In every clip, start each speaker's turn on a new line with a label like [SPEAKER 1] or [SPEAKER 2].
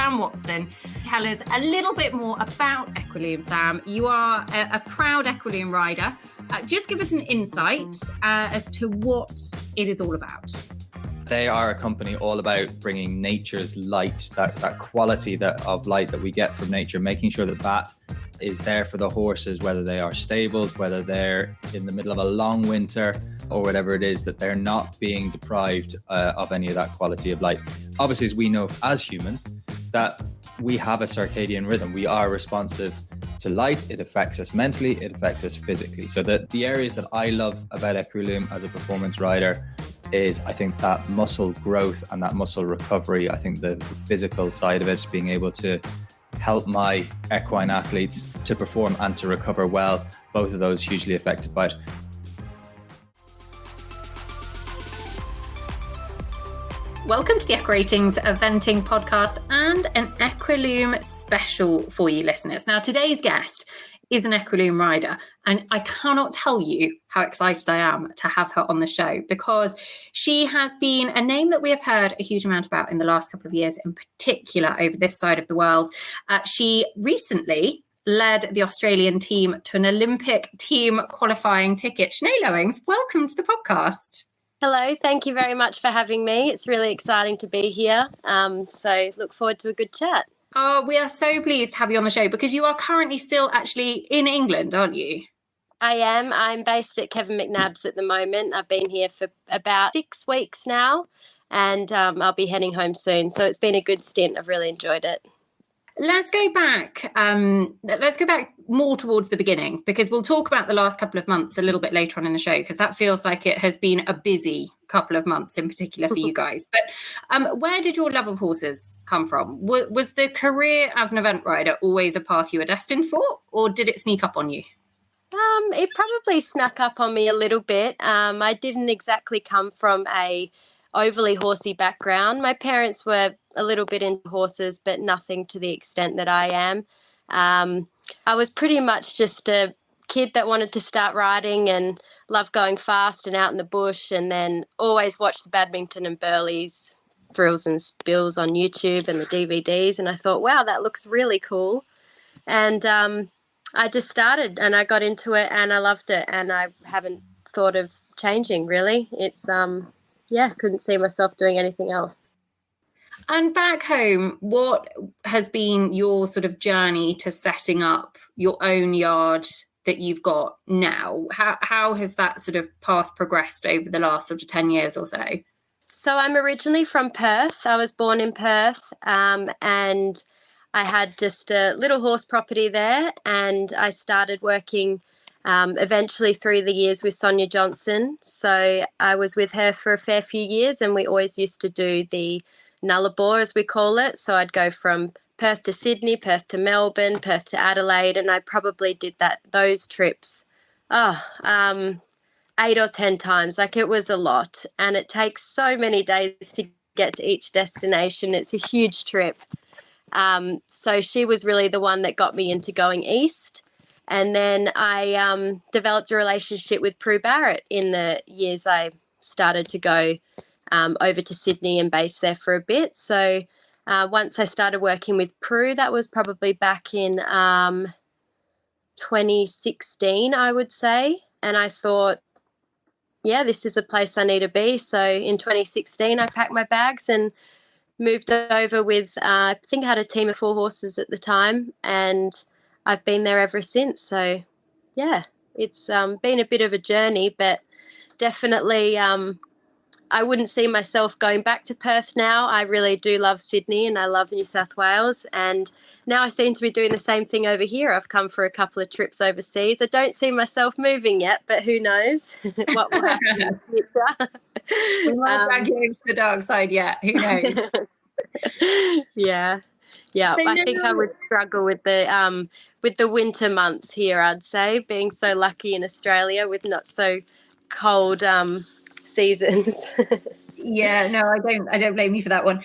[SPEAKER 1] Sam Watson. Tell us a little bit more about Equilume, Sam. You are a proud Equilume rider. Just give us an insight as to what it is all about.
[SPEAKER 2] They are a company all about bringing nature's light, that quality of light that we get from nature, making sure that is there for the horses, whether they are stabled, whether they're in the middle of a long winter or whatever it is, that they're not being deprived of any of that quality of light. Obviously, as we know as humans, that we have a circadian rhythm. We are responsive to light. It affects us mentally, it affects us physically. So that the areas that I love about Equilume as a performance rider is, I think, that muscle growth and that muscle recovery. I think the physical side of it, being able to help my equine athletes to perform and to recover well, both of those hugely affected by it.
[SPEAKER 1] Welcome to the EquiRatings Eventing podcast and an Equilume special for you listeners. Now, today's guest is an Equilume rider, and I cannot tell you how excited I am to have her on the show, because she has been a name that we have heard a huge amount about in the last couple of years, in particular over this side of the world. She recently led the Australian team to an Olympic team qualifying ticket. Shenae Lowings, welcome to the podcast.
[SPEAKER 3] Hello, thank you very much for having me. It's really exciting to be here. So look forward to a good chat.
[SPEAKER 1] Oh, we are so pleased to have you on the show, because you are currently still actually in England, aren't you?
[SPEAKER 3] I am. I'm based at Kevin McNabb's at the moment. I've been here for about 6 weeks now, and I'll be heading home soon. So it's been a good stint. I've really enjoyed it.
[SPEAKER 1] Let's go back. More towards the beginning, because we'll talk about the last couple of months a little bit later on in the show, because that feels like it has been a busy couple of months in particular for you guys. But where did your love of horses come from? Was the career as an event rider always a path you were destined for, or did it sneak up on you?
[SPEAKER 3] It probably snuck up on me a little bit. I didn't exactly come from a overly horsey background. My parents were a little bit into horses, but nothing to the extent that I am. I was pretty much just a kid that wanted to start riding and loved going fast and out in the bush, and then always watched the badminton and burleys, thrills and spills on YouTube and the DVDs. And I thought, wow, that looks really cool. And I just started and I got into it and I loved it, and I haven't thought of changing really. It's, couldn't see myself doing anything else.
[SPEAKER 1] And back home, what has been your sort of journey to setting up your own yard that you've got now? How has that sort of path progressed over the last sort of 10 years or so?
[SPEAKER 3] So I'm originally from Perth. I was born in Perth, and I had just a little horse property there, and I started working eventually through the years with Sonia Johnson. So I was with her for a fair few years, and we always used to do the Nullarbor, as we call it. So I'd go from Perth to Sydney, Perth to Melbourne, Perth to Adelaide, and I probably did those trips 8 or 10 times. Like, it was a lot, and it takes so many days to get to each destination. It's a huge trip. So she was really the one that got me into going east. And then I developed a relationship with Prue Barrett in the years I started to go over to Sydney and base there for a bit. So once I started working with Prue, that was probably back in 2016, I would say. And I thought, yeah, this is a place I need to be. So in 2016, I packed my bags and moved over with, I think I had a team of 4 horses at the time, and I've been there ever since. So, yeah, it's been a bit of a journey, but definitely I wouldn't see myself going back to Perth now. I really do love Sydney and I love New South Wales, and now I seem to be doing the same thing over here. I've come for a couple of trips overseas. I don't see myself moving yet, but who knows what will happen in the future.
[SPEAKER 1] We might drag you into the dark side yet. Who knows?
[SPEAKER 3] Yeah. So I think I would struggle with the winter months here, I'd say, being so lucky in Australia with not so cold seasons.
[SPEAKER 1] Yeah, no, I don't blame you for that one.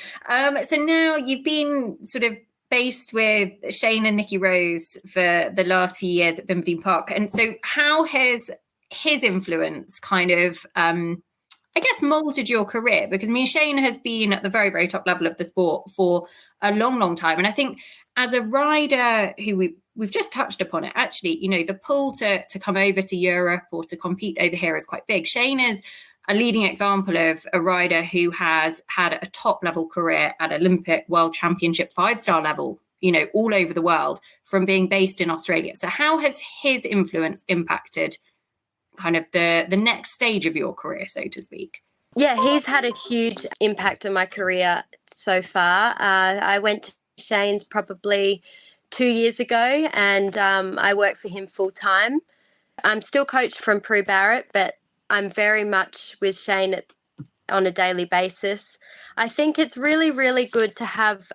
[SPEAKER 1] So now you've been sort of based with Shane and Nikki Rose for the last few years at Bimberley Park. And so how has his influence kind of, I I guess, molded your career? Because I mean, Shenae has been at the very, very top level of the sport for a long, long time. And I think as a rider who we've just touched upon it, actually, you know, the pull to come over to Europe or to compete over here is quite big. Shenae is a leading example of a rider who has had a top level career at Olympic, World Championship, 5-star level, you know, all over the world from being based in Australia. So how has his influence impacted kind of the next stage of your career, so to speak?
[SPEAKER 3] Yeah, he's had a huge impact on my career so far. I went to Shane's probably 2 years ago, and I work for him full time. I'm still coached from Prue Barrett, but I'm very much with Shenae on a daily basis. I think it's really, really good to have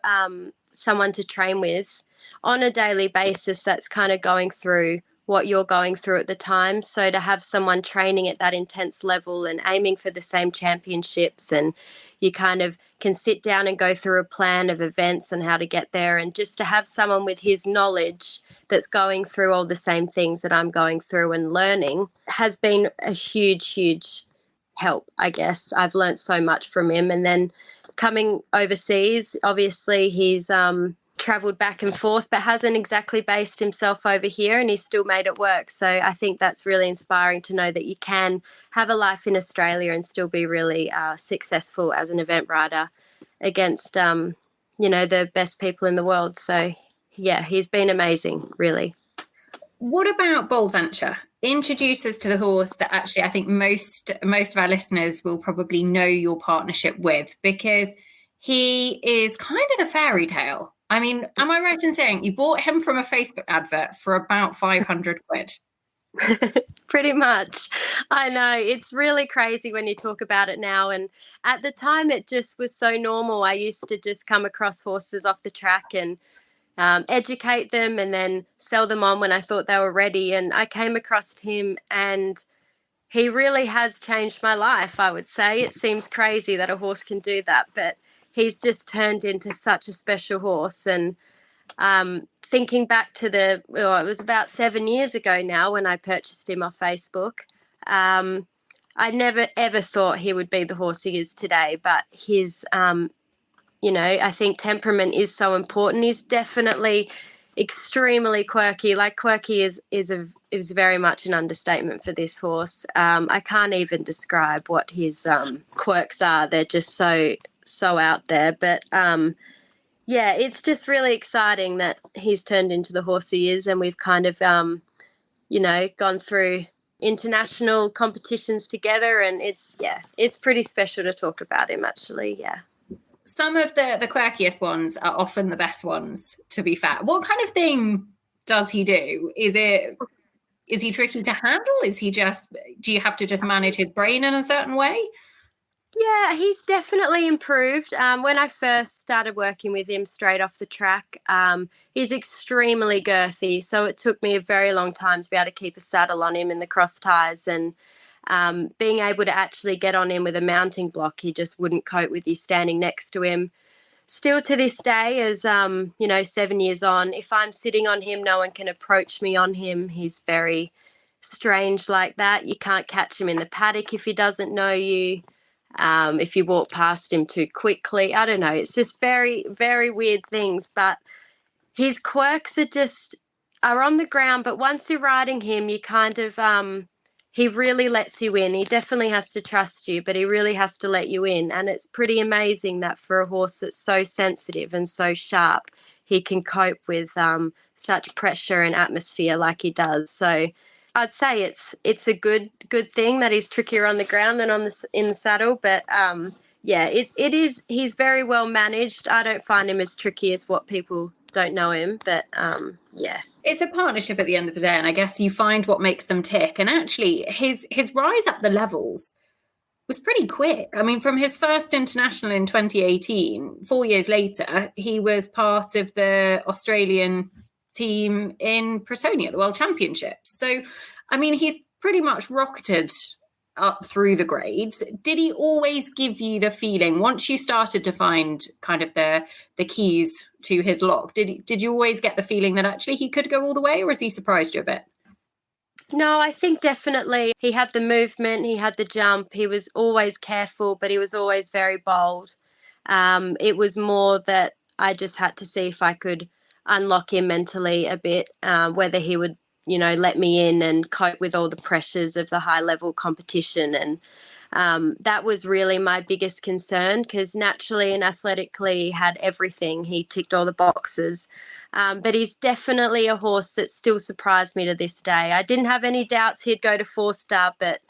[SPEAKER 3] someone to train with on a daily basis that's kind of going through what you're going through at the time. So to have someone training at that intense level and aiming for the same championships, and you kind of can sit down and go through a plan of events and how to get there, and just to have someone with his knowledge that's going through all the same things that I'm going through and learning has been a huge, huge help, I guess. I've learned so much from him. And then coming overseas, obviously he's travelled back and forth, but hasn't exactly based himself over here, and he's still made it work. So I think that's really inspiring to know that you can have a life in Australia and still be really successful as an event rider against, you know, the best people in the world. So yeah, he's been amazing, really.
[SPEAKER 1] What about Bold Venture? Introduce us to the horse that actually I think most of our listeners will probably know your partnership with, because he is kind of the fairy tale. I mean, am I right in saying you bought him from a Facebook advert for about 500 quid?
[SPEAKER 3] Pretty much. I know. It's really crazy when you talk about it now. And at the time, it just was so normal. I used to just come across horses off the track and educate them and then sell them on when I thought they were ready. And I came across him, and he really has changed my life, I would say. It seems crazy that a horse can do that, but he's just turned into such a special horse. And thinking back to it was about 7 years ago now when I purchased him off Facebook. I never, ever thought he would be the horse he is today, but his, you know, I think temperament is so important. He's definitely extremely quirky. Like, quirky is very much an understatement for this horse. I can't even describe what his quirks are. They're just so out there. But yeah, it's just really exciting that he's turned into the horse he is, and we've kind of you know, gone through international competitions together, and it's pretty special to talk about him, actually. Yeah.
[SPEAKER 1] Some of the quirkiest ones are often the best ones, to be fair. What kind of thing does he do? Is he tricky to handle? Do you have to just manage his brain in a certain way?
[SPEAKER 3] Yeah, he's definitely improved. When I first started working with him straight off the track, he's extremely girthy. So it took me a very long time to be able to keep a saddle on him in the cross ties, and being able to actually get on him with a mounting block. He just wouldn't cope with you standing next to him. Still to this day, as you know, 7 years on, if I'm sitting on him, no one can approach me on him. He's very strange like that. You can't catch him in the paddock if he doesn't know you. If you walk past him too quickly, I don't know. It's just very, very weird things. But his quirks are on the ground. But once you're riding him, you kind of he really lets you in. He definitely has to trust you, but he really has to let you in. And it's pretty amazing that for a horse that's so sensitive and so sharp, he can cope with such pressure and atmosphere like he does. So I'd say it's a good thing that he's trickier on the ground than in the saddle. But yeah, it is. He's very well managed. I don't find him as tricky as what people don't know him. But yeah.
[SPEAKER 1] It's a partnership at the end of the day, and I guess you find what makes them tick. And actually, his rise up the levels was pretty quick. I mean, from his first international in 2018, 4 years later, he was part of the Australian team in Pretonia, the World Championships. So, I mean, he's pretty much rocketed up through the grades. Did he always give you the feeling, once you started to find kind of the keys to his lock, did you always get the feeling that actually he could go all the way, or has he surprised you a bit?
[SPEAKER 3] No, I think definitely he had the movement, he had the jump, he was always careful, but he was always very bold. It was more that I just had to see if I could unlock him mentally a bit, whether he would, let me in and cope with all the pressures of the high level competition. And that was really my biggest concern, because naturally and athletically he had everything. He ticked all the boxes. But he's definitely a horse that still surprised me to this day. I didn't have any doubts he'd go to 4-star, but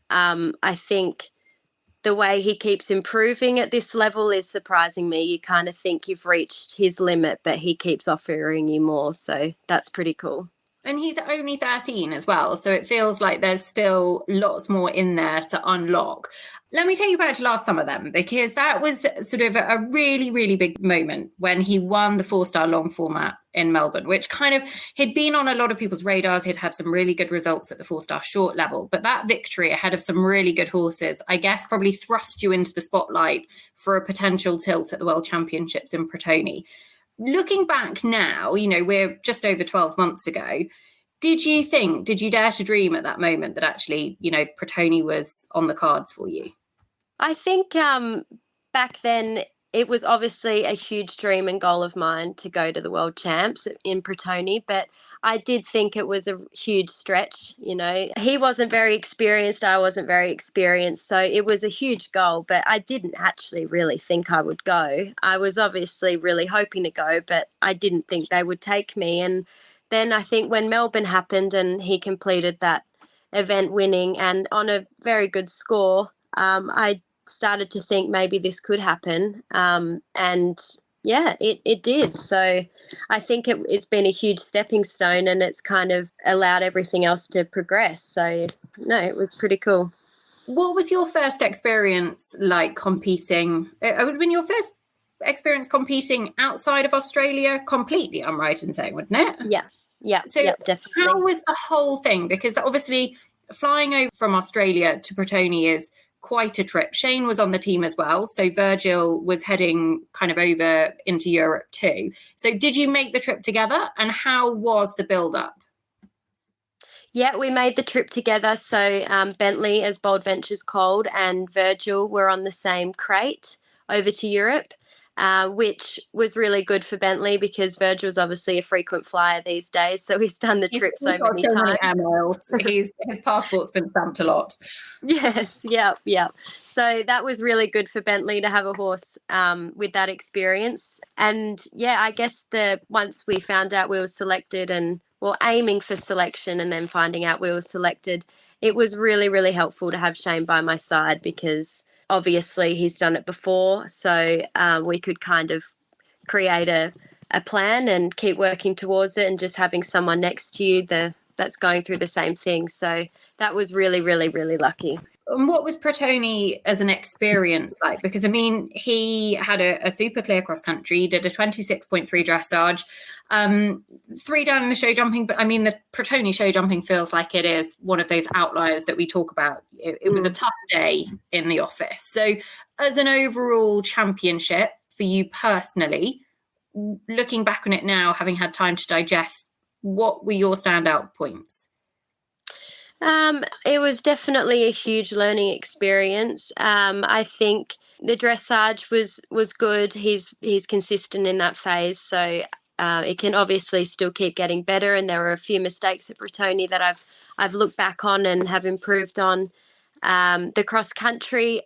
[SPEAKER 3] I think the way he keeps improving at this level is surprising me. You kind of think you've reached his limit, but he keeps offering you more. So that's pretty cool.
[SPEAKER 1] And he's only 13 as well. So it feels like there's still lots more in there to unlock. Let me take you back to last summer then, because that was sort of a really, really big moment when he won the 4-star long format in Melbourne, which kind of, he'd been on a lot of people's radars. He'd had some really good results at the 4-star short level, but that victory ahead of some really good horses, I guess, probably thrust you into the spotlight for a potential tilt at the World Championships in Protoni. Looking back now, we're just over 12 months ago. Did you dare to dream at that moment that actually, Protoni was on the cards for you?
[SPEAKER 3] I think back then it was obviously a huge dream and goal of mine to go to the World Champs in Protoni, but I did think it was a huge stretch. He wasn't very experienced, I wasn't very experienced, so it was a huge goal, but I didn't actually really think I would go. I was obviously really hoping to go, but I didn't think they would take me. And then I think when Melbourne happened and he completed that event winning and on a very good score, I started to think maybe this could happen. And yeah, it did. So I think it's been a huge stepping stone, and it's kind of allowed everything else to progress. So no, it was pretty cool.
[SPEAKER 1] What was your first experience like competing? It would have been your first experience competing outside of Australia completely, I'm right in saying, wouldn't it?
[SPEAKER 3] Yeah,
[SPEAKER 1] So
[SPEAKER 3] definitely.
[SPEAKER 1] how was the whole thing? Because obviously flying over from Australia to Protoni is quite a trip. Shane was on the team as well. So Virgil was heading kind of over into Europe too. So did you make the trip together, and how was the build-up?
[SPEAKER 3] Yeah, we made the trip together. So Bentley, as Bold Venture's called, and Virgil were on the same crate over to Europe, which was really good for Bentley because Virgil's obviously a frequent flyer these days. So he's done the trip so many times.
[SPEAKER 1] Many miles. His passport's been stamped a lot.
[SPEAKER 3] Yes, yeah. So that was really good for Bentley to have a horse with that experience. And yeah, I guess once we found out we were selected and aiming for selection and then finding out we were selected, it was really, really helpful to have Shane by my side because obviously he's done it before. So we could kind of create a plan and keep working towards it, and just having someone next to you that's going through the same thing. So that was really, really, really lucky.
[SPEAKER 1] And what was Protoni as an experience like? Because, I mean, he had a super clear cross country, did a 26.3 dressage, 3 down in the show jumping. But, I mean, the Protoni show jumping feels like it is one of those outliers that we talk about. It was a tough day in the office. So as an overall championship for you personally, looking back on it now, having had time to digest, what were your standout points?
[SPEAKER 3] It was definitely a huge learning experience. I think the dressage was good. He's consistent in that phase, so it can obviously still keep getting better. And there were a few mistakes at Protoni that I've looked back on and have improved on. The cross country,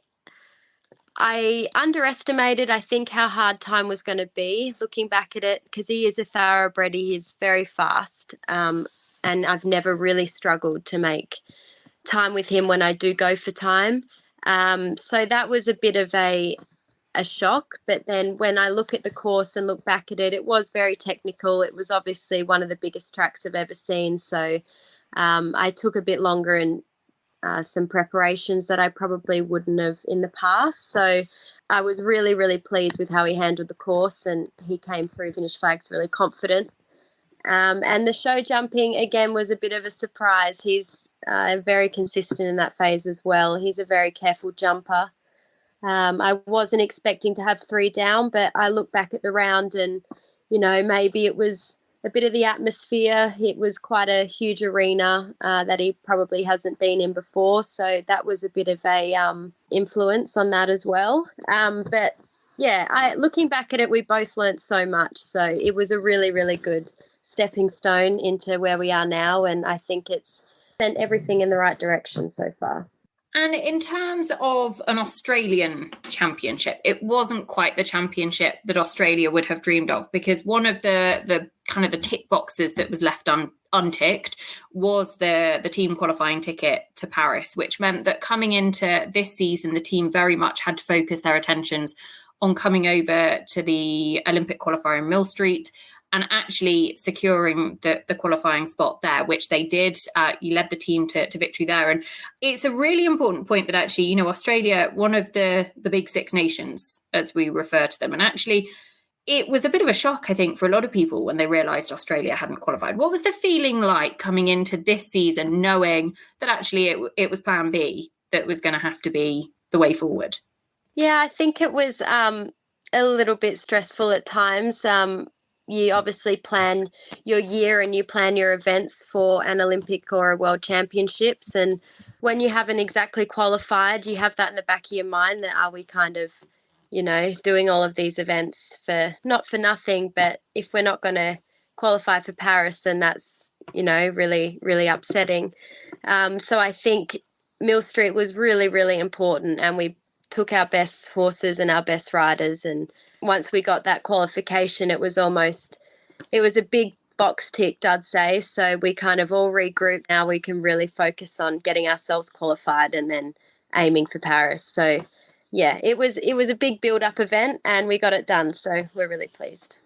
[SPEAKER 3] I underestimated, I think, how hard time was going to be looking back at it, because he is a thoroughbred. He is very fast. And I've never really struggled to make time with him when I do go for time. So that was a bit of a shock. But then when I look at the course and look back at it, it was very technical. It was obviously one of the biggest tracks I've ever seen. So I took a bit longer and some preparations that I probably wouldn't have in the past. So I was really, really pleased with how he handled the course, and he came through finish flags really confident. And the show jumping, again, was a bit of a surprise. He's very consistent in that phase as well. He's a very careful jumper. I wasn't expecting to have 3 down, but I look back at the round and, maybe it was a bit of the atmosphere. It was quite a huge arena that he probably hasn't been in before, so that was a bit of a influence on that as well. But yeah, looking back at it, we both learnt so much. So it was a really, really good stepping stone into where we are now, and I think it's sent everything in the right direction so far.
[SPEAKER 1] And in terms of an Australian championship, it wasn't quite the championship that Australia would have dreamed of, because one of the kind of the tick boxes that was left unticked was the team qualifying ticket to Paris, which meant that coming into this season, the team very much had to focus their attentions on coming over to the Olympic qualifier in Mill Street and actually securing the qualifying spot there, which they did. You led the team to victory there. And it's a really important point that actually, you know, Australia, one of the big six nations, as we refer to them, and actually it was a bit of a shock, I think, for a lot of people when they realised Australia hadn't qualified. What was the feeling like coming into this season, knowing that actually it was plan B that was going to have to be the way forward?
[SPEAKER 3] Yeah, I think it was a little bit stressful at times. You obviously plan your year and you plan your events for an Olympic or a World Championships. And when you haven't exactly qualified, you have that in the back of your mind that are we kind of, you know, doing all of these events for not for nothing, but if we're not going to qualify for Paris, then that's, you know, really, really upsetting. So I think Mill Street was really, really important, and we took our best horses and our best riders, and once we got that qualification, it was a big box ticked, I'd say. So we kind of all regrouped. Now we can really focus on getting ourselves qualified and then aiming for Paris. So yeah, it was a big build-up event and we got it done. So we're really pleased.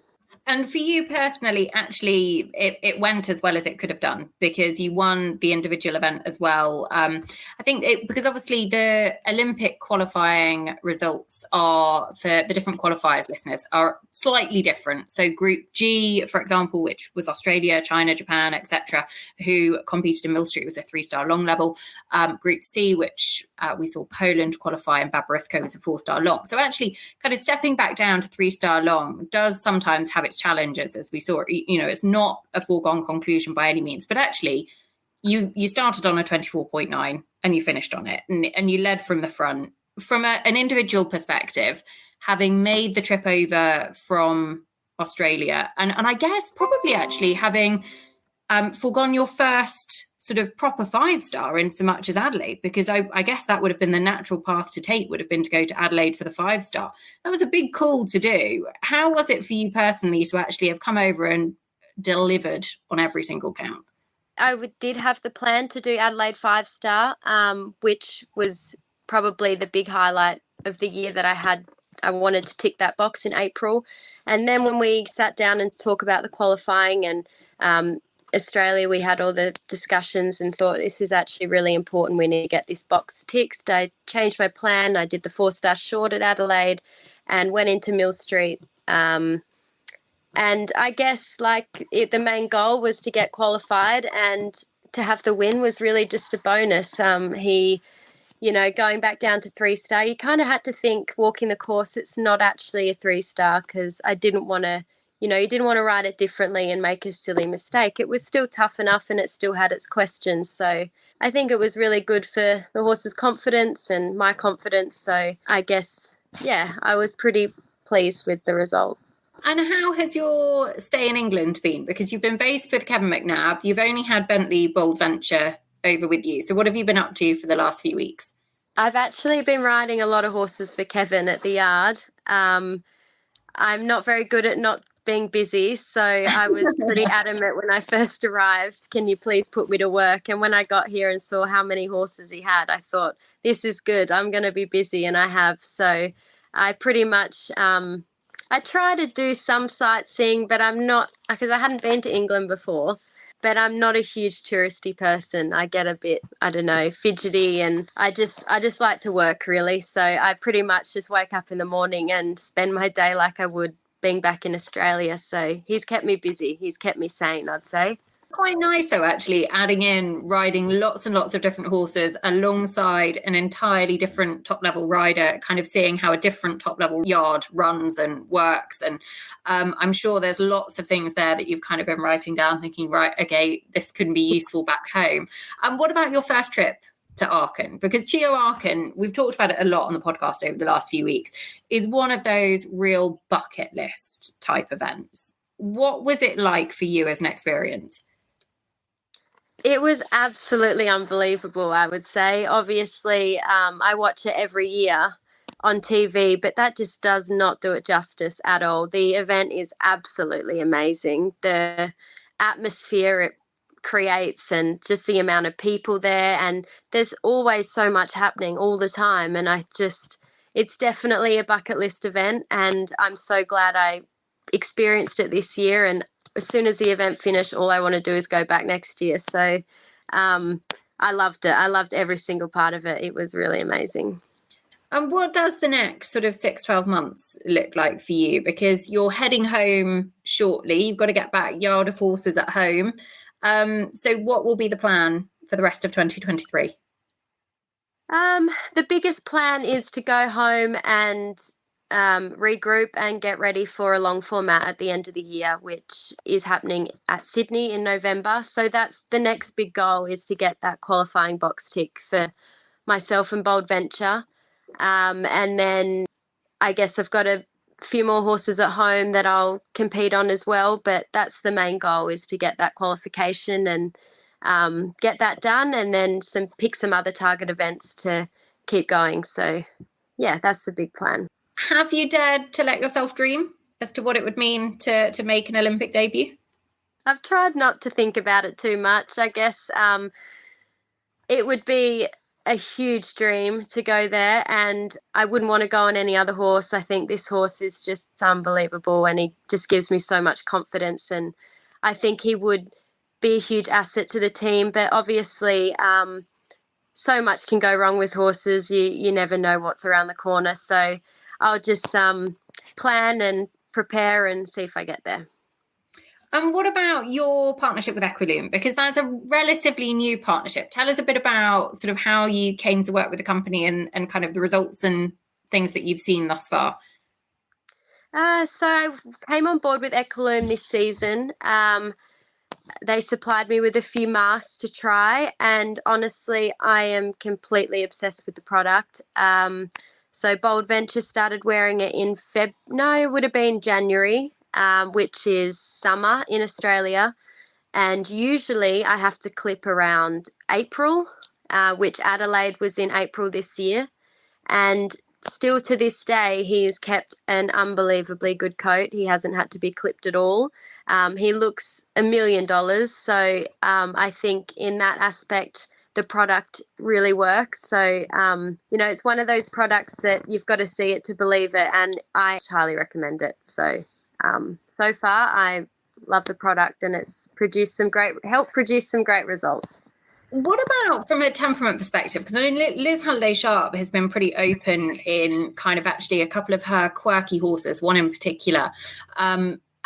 [SPEAKER 1] And for you personally, actually, it went as well as it could have done, because you won the individual event as well. I think because obviously the Olympic qualifying results are, for the different qualifiers, listeners, are slightly different. So Group G, for example, which was Australia, China, Japan, etc., who competed in Mill Street, was a 3-star long level. Group C, which we saw Poland qualify, and Babarithko was a 4-star long. So actually, kind of stepping back down to 3-star long does sometimes have its challenges, as we saw. You know, it's not a foregone conclusion by any means, but actually you started on a 24.9 and you finished on it, and you led from the front. From an individual perspective, having made the trip over from Australia, and I guess probably actually having foregone your first sort of proper 5-star in so much as Adelaide, because I guess that would have been the natural path to take, would have been to go to Adelaide for the 5-star. That was a big call to do. How was it for you personally to actually have come over and delivered on every single count?
[SPEAKER 3] I did have the plan to do Adelaide 5-star, which was probably the big highlight of the year that I had. I wanted to tick that box in April. And then when we sat down and talk about the qualifying and Australia, we had all the discussions and thought this is actually really important. We need to get this box ticked. I changed my plan. I did the 4-star short at Adelaide and went into Mill Street. And I guess the main goal was to get qualified, and to have the win was really just a bonus. You know, going back down to 3-star, you kind of had to think walking the course, it's not actually a 3-star, because I didn't want to, you know, you didn't want to ride it differently and make a silly mistake. It was still tough enough and it still had its questions. So I think it was really good for the horse's confidence and my confidence. So I guess, yeah, I was pretty pleased with the result.
[SPEAKER 1] And how has your stay in England been? Because you've been based with Kevin McNabb. You've only had Bentley Bold Venture over with you. So what have you been up to for the last few weeks?
[SPEAKER 3] I've actually been riding a lot of horses for Kevin at the yard. I'm not very good at not being busy, so I was pretty adamant when I first arrived, can you please put me to work? And when I got here and saw how many horses he had, I thought, this is good, I'm going to be busy, and I have. So I pretty much I try to do some sightseeing, but I'm not, because I hadn't been to England before, but I'm not a huge touristy person. I get a bit, I don't know, fidgety, and I just like to work, really. So I pretty much just wake up in the morning and spend my day like I would being back in Australia. So he's kept me busy. He's kept me sane, I'd say.
[SPEAKER 1] quite nice though, actually, adding in riding lots and lots of different horses alongside an entirely different top level rider, kind of seeing how a different top level yard runs and works. And I'm sure there's lots of things there that you've kind of been writing down, thinking, right, okay, this can be useful back home. What about your first trip to Aachen? Because Chio Aachen, we've talked about it a lot on the podcast over the last few weeks, is one of those real bucket list type events. What was it like for you as an experience?
[SPEAKER 3] It was absolutely unbelievable, I would say. Obviously, I watch it every year on TV, but that just does not do it justice at all. The event is absolutely amazing. The atmosphere it creates and just the amount of people there, and there's always so much happening all the time. And it's definitely a bucket list event, and I'm so glad I experienced it this year. And as soon as the event finished, all I want to do is go back next year. So I loved it. I loved every single part of it. It was really amazing.
[SPEAKER 1] And what does the next sort of 6-12 months look like for you? Because you're heading home shortly. You've got to get back yard of horses at home. So what will be the plan for the rest of 2023?
[SPEAKER 3] The biggest plan is to go home and regroup and get ready for a long format at the end of the year, which is happening at Sydney in November. So that's the next big goal, is to get that qualifying box tick for myself and Bold Venture. And then I guess I've got a few more horses at home that I'll compete on as well. But that's the main goal, is to get that qualification and get that done, and then pick some other target events to keep going. So yeah, that's the big plan.
[SPEAKER 1] Have you dared to let yourself dream as to what it would mean to make an Olympic debut?
[SPEAKER 3] I've tried not to think about it too much. I guess it would be a huge dream to go there, and I wouldn't want to go on any other horse. I think this horse is just unbelievable, and he just gives me so much confidence, and I think he would be a huge asset to the team. But obviously so much can go wrong with horses. You never know what's around the corner. So I'll just plan and prepare and see if I get there.
[SPEAKER 1] And what about your partnership with Equilume? Because that's a relatively new partnership. Tell us a bit about sort of how you came to work with the company and kind of the results and things that you've seen thus far.
[SPEAKER 3] So I came on board with Equilume this season. They supplied me with a few masks to try, and honestly, I am completely obsessed with the product. So Bold Venture started wearing it in it would have been January, which is summer in Australia. And usually I have to clip around April, which Adelaide was in April this year. And still to this day, he has kept an unbelievably good coat. He hasn't had to be clipped at all. He looks $1 million. So I think in that aspect, the product really works. So, it's one of those products that you've got to see it to believe it. And I highly recommend it. So, so far, I love the product, and it's helped produce some great results.
[SPEAKER 1] What about from a temperament perspective? Because I mean, Liz Halliday-Sharp has been pretty open in kind of actually a couple of her quirky horses, one in particular,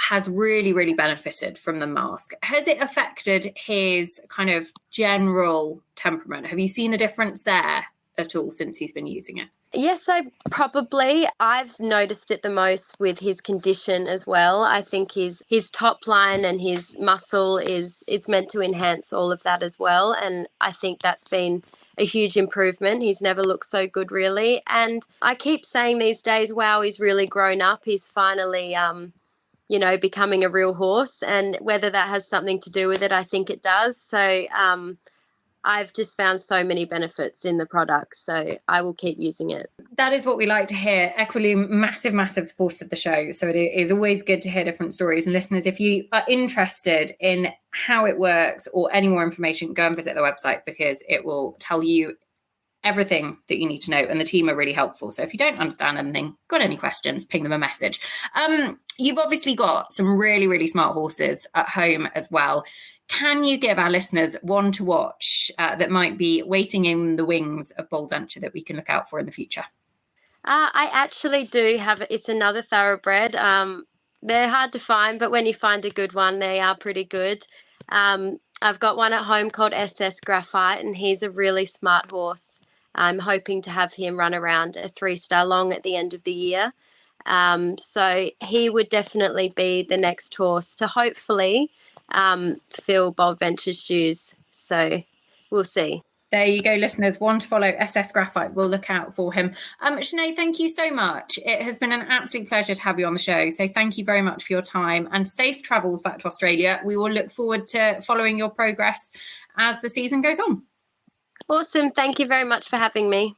[SPEAKER 1] has really, really benefited from the mask. Has it affected his kind of general temperament? Have you seen a difference there at all since he's been using it?
[SPEAKER 3] Yes, I've noticed it the most with his condition as well. I think his top line and his muscle is meant to enhance all of that as well. And I think that's been a huge improvement. He's never looked so good, really. And I keep saying these days, wow, he's really grown up. He's finally, becoming a real horse. And whether that has something to do with it, I think it does. So, I've just found so many benefits in the product, so I will keep using it.
[SPEAKER 1] That is what we like to hear. Equilume, massive, massive supporters of the show. So it is always good to hear different stories. And listeners, if you are interested in how it works or any more information, go and visit the website, because it will tell you everything that you need to know. And the team are really helpful. So if you don't understand anything, got any questions, ping them a message. You've obviously got some really, really smart horses at home as well. Can you give our listeners one to watch that might be waiting in the wings of Bold Venture that we can look out for in the future?
[SPEAKER 3] I actually do have it. It's another thoroughbred. They're hard to find, but when you find a good one, they are pretty good. I've got one at home called SS Graphite, and he's a really smart horse. I'm hoping to have him run around a 3-star long at the end of the year. So he would definitely be the next horse to hopefully fill Bold Venture's shoes. So we'll see.
[SPEAKER 1] There you go, listeners. One to follow, SS Graphite. We'll look out for him. Shenae, thank you so much. It has been an absolute pleasure to have you on the show. So thank you very much for your time and safe travels back to Australia. We will look forward to following your progress as the season goes on.
[SPEAKER 3] Awesome. Thank you very much for having me.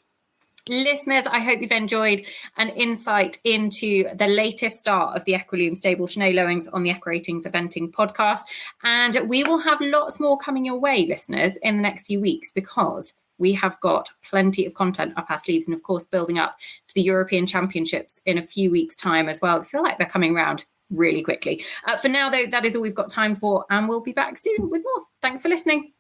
[SPEAKER 1] Listeners, I hope you've enjoyed an insight into the latest start of the Equilume stable, Shenae Lowings, on the Equiratings Eventing podcast. And we will have lots more coming your way, listeners, in the next few weeks, because we have got plenty of content up our sleeves and, of course, building up to the European Championships in a few weeks' time as well. I feel like they're coming around really quickly. For now, though, that is all we've got time for, and we'll be back soon with more. Thanks for listening.